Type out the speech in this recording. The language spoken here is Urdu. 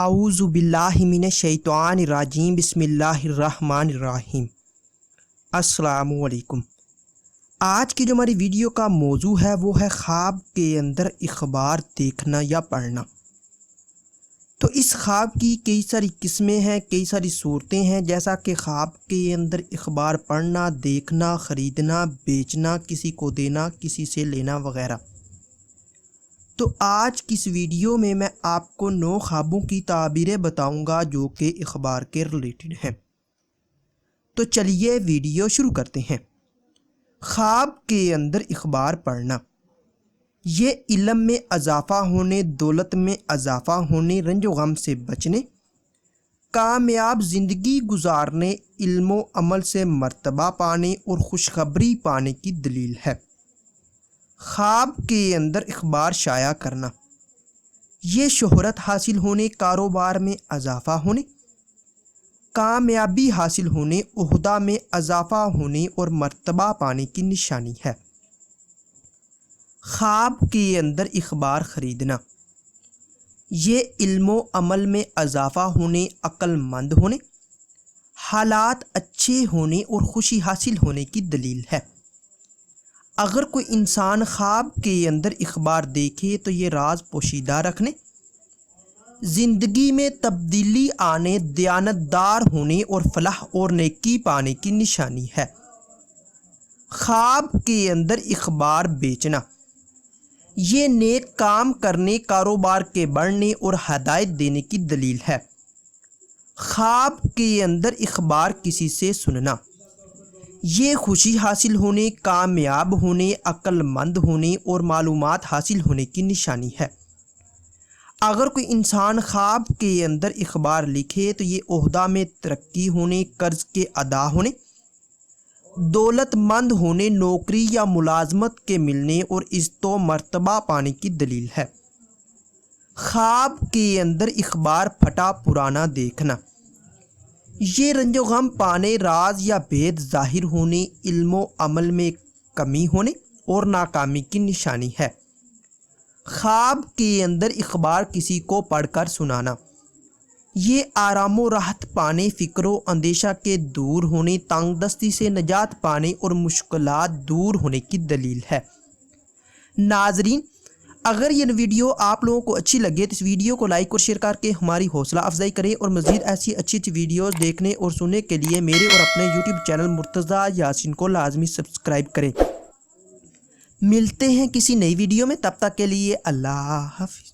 اعوذ باللہ من الشیطان الرجیم بسم اللہ الرحمن الرحیم۔ السلام علیکم۔ آج کی جو ہماری ویڈیو کا موضوع ہے وہ ہے خواب کے اندر اخبار دیکھنا یا پڑھنا۔ تو اس خواب کی کئی ساری قسمیں ہیں، کئی ساری صورتیں ہیں، جیسا کہ خواب کے اندر اخبار پڑھنا، دیکھنا، خریدنا، بیچنا، کسی کو دینا، کسی سے لینا وغیرہ۔ تو آج کی اس ویڈیو میں آپ کو 9 خوابوں کی تعبیریں بتاؤں گا جو کہ اخبار کے ریلیٹڈ ہیں۔ تو چلیے ویڈیو شروع کرتے ہیں۔ خواب کے اندر اخبار پڑھنا، یہ علم میں اضافہ ہونے، دولت میں اضافہ ہونے، رنج و غم سے بچنے، کامیاب زندگی گزارنے، علم و عمل سے مرتبہ پانے اور خوشخبری پانے کی دلیل ہے۔ خواب کے اندر اخبار شائع کرنا، یہ شہرت حاصل ہونے، کاروبار میں اضافہ ہونے، کامیابی حاصل ہونے، عہدہ میں اضافہ ہونے اور مرتبہ پانے کی نشانی ہے۔ خواب کے اندر اخبار خریدنا، یہ علم و عمل میں اضافہ ہونے، عقل مند ہونے، حالات اچھے ہونے اور خوشی حاصل ہونے کی دلیل ہے۔ اگر کوئی انسان خواب کے اندر اخبار دیکھے تو یہ راز پوشیدہ رکھنے، زندگی میں تبدیلی آنے، دیانتدار ہونے اور فلاح اور نیکی پانے کی نشانی ہے۔ خواب کے اندر اخبار بیچنا، یہ نیک کام کرنے، کاروبار کے بڑھنے اور ہدایت دینے کی دلیل ہے۔ خواب کے اندر اخبار کسی سے سننا، یہ خوشی حاصل ہونے، کامیاب ہونے، عقل مند ہونے اور معلومات حاصل ہونے کی نشانی ہے۔ اگر کوئی انسان خواب کے اندر اخبار لکھے تو یہ عہدہ میں ترقی ہونے، قرض کے ادا ہونے، دولت مند ہونے، نوکری یا ملازمت کے ملنے اور عزت و مرتبہ پانے کی دلیل ہے۔ خواب کے اندر اخبار پھٹا پرانا دیکھنا، یہ رنج و غم پانے، راز یا بھید ظاہر ہونے، علم و عمل میں کمی ہونے اور ناکامی کی نشانی ہے۔ خواب کے اندر اخبار کسی کو پڑھ کر سنانا، یہ آرام و راحت پانے، فکر و اندیشہ کے دور ہونے، تنگ دستی سے نجات پانے اور مشکلات دور ہونے کی دلیل ہے۔ ناظرین، اگر یہ ویڈیو آپ لوگوں کو اچھی لگے تو اس ویڈیو کو لائک اور شیئر کر کے ہماری حوصلہ افزائی کریں، اور مزید ایسی اچھی ویڈیوز دیکھنے اور سننے کے لیے میرے اور اپنے یوٹیوب چینل مرتضیٰ یاسین کو لازمی سبسکرائب کریں۔ ملتے ہیں کسی نئی ویڈیو میں، تب تک کے لیے اللہ حافظ۔